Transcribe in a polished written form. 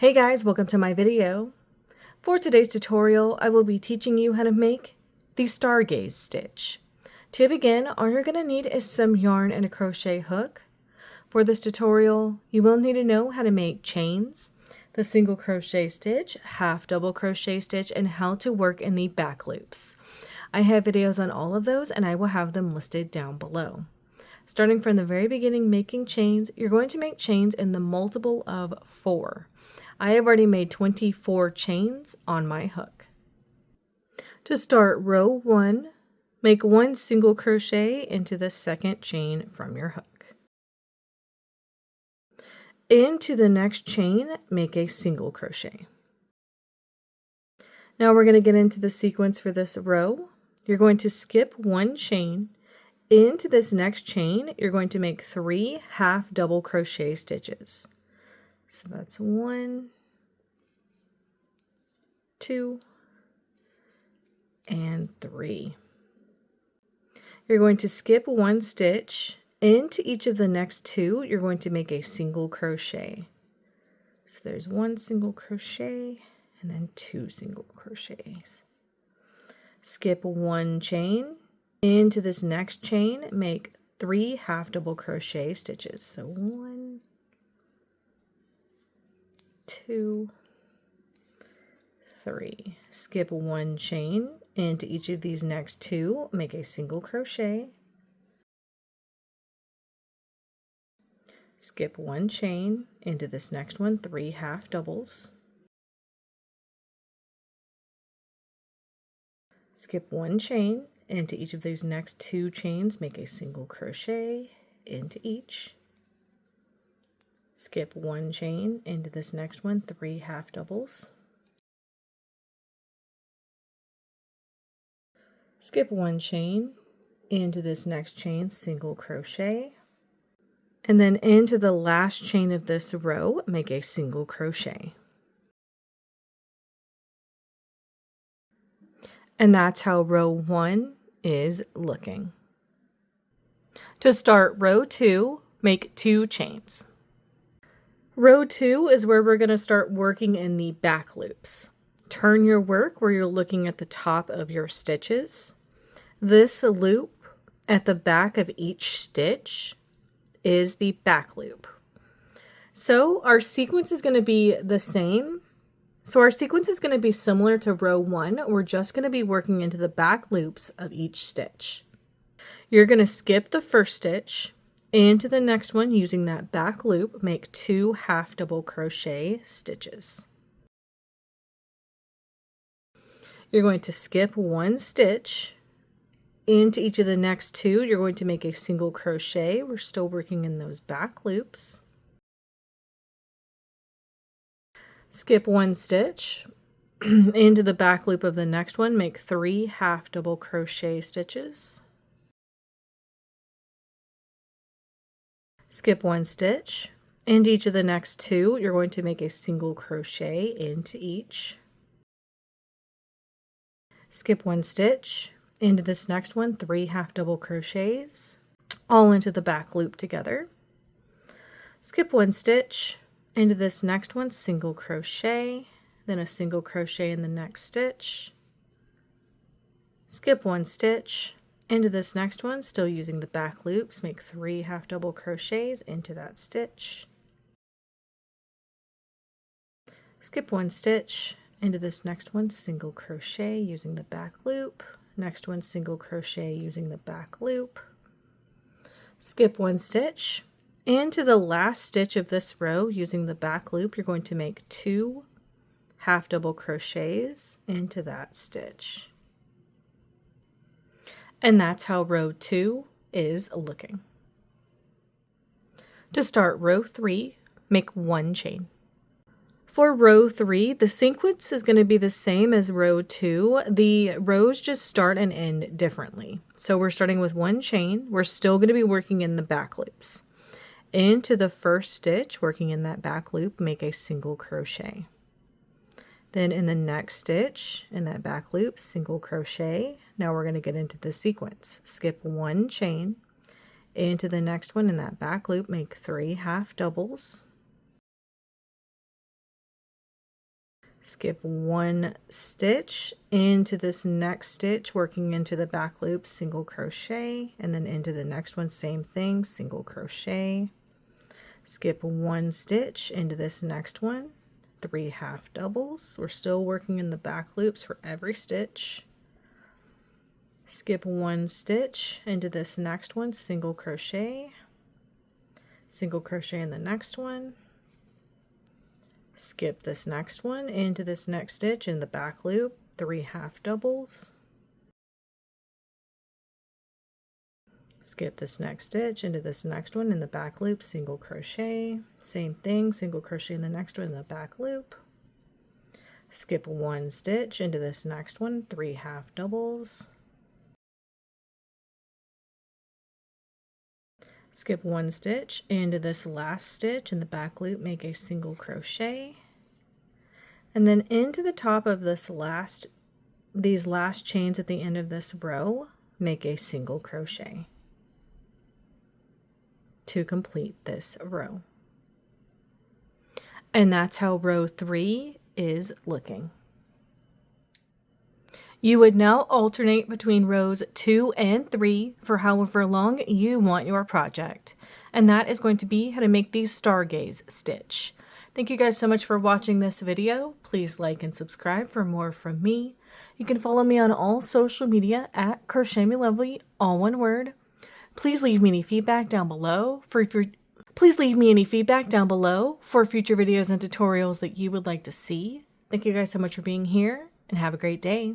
Hey guys, welcome to my video. For today's tutorial, I will be teaching you how to make the Stargaze stitch. To begin, all you're going to need is some yarn and a crochet hook. For this tutorial, you will need to know how to make chains, the single crochet stitch, half double crochet stitch, and how to work in the back loops. I have videos on all of those and I will have them listed down below. Starting from the very beginning making chains, you're going to make chains in the multiple of 4. I have already made 24 chains on my hook. To start row 1, make 1 single crochet into the second chain from your hook. Into the next chain, make a single crochet. Now we're going to get into the sequence for this row. You're going to skip 1 chain. Into this next chain, you're going to make 3 half double crochet stitches. So that's 1, 2, and 3. You're going to skip 1 stitch. Into each of the next 2, you're going to make a single crochet. So there's 1 single crochet and then 2 single crochets. Skip 1 chain. Into this next chain, make 3 half double crochet stitches. So 1, 2, 3. Skip 1 chain. Into each of these next 2, make a single crochet. Skip 1 chain. Into this next one, 3 half doubles. Skip 1 chain. Into each of these next 2 chains, make a single crochet into each. Skip 1 chain. Into this next one, 3 half doubles. Skip 1 chain. Into this next chain, single crochet. And then into the last chain of this row, make a single crochet. And that's how row 1 is looking. To start row 2, make 2 chains. Row 2 is where we're going to start working in the back loops. Turn your work where you're looking at the top of your stitches. This loop at the back of each stitch is the back loop. So our sequence is going to be the same. So our sequence is going to be similar to row 1. We're just going to be working into the back loops of each stitch. You're going to skip the first stitch into the next one using that back loop. Make 2 half double crochet stitches. You're going to skip 1 stitch. Into each of the next 2, you're going to make a single crochet. We're still working in those back loops. Skip 1 stitch. Into the back loop of the next one, make 3 half double crochet stitches. Skip 1 stitch. Into each of the next 2, you're going to make a single crochet into each. Skip 1 stitch. Into this next one, 3 half double crochets, all into the back loop together. Skip 1 stitch. Into this next one, single crochet, then a single crochet in the next stitch. Skip 1 stitch. Into this next one, still using the back loops, make 3 half double crochets into that stitch. Skip 1 stitch. Into this next one, single crochet using the back loop. Next one, single crochet using the back loop. Skip 1 stitch. Into the last stitch of this row using the back loop, you're going to make 2 half double crochets into that stitch. And that's how row 2 is looking. To start row 3, make 1 chain. For row 3, the sequence is going to be the same as row 2. The rows just start and end differently. So we're starting with 1 chain. We're still going to be working in the back loops. Into the first stitch, working in that back loop, make a single crochet. Then in the next stitch, in that back loop, single crochet. Now we're going to get into the sequence. Skip 1 chain. Into the next one, in that back loop, make 3 half doubles. skip 1 stitch into this next stitch, working into the back loop, single crochet, and then into the next one, same thing, single crochet, skip 1 stitch into this next one, 3 half doubles. We're still working in the back loops for every stitch. Skip 1 stitch into this next one, single crochet in the next one, skip this next one into this next stitch in the back loop, 3 half doubles, skip this next stitch into this next one in the back loop, single crochet, same thing, single crochet in the next one in the back loop, skip 1 stitch into this next one, 3 half doubles, skip 1 stitch into this last stitch in the back loop, make a single crochet, and then into the top of these last chains at the end of this row, make a single crochet to complete this row. And that's how row 3 is looking. You would now alternate between rows 2 and 3 for however long you want your project. And that is going to be how to make the Stargaze stitch. Thank you guys so much for watching this video. Please like and subscribe for more from me. You can follow me on all social media at Crochet Me Lovely, all one word. Please leave me any feedback down below for future videos and tutorials that you would like to see. Thank you guys so much for being here and have a great day.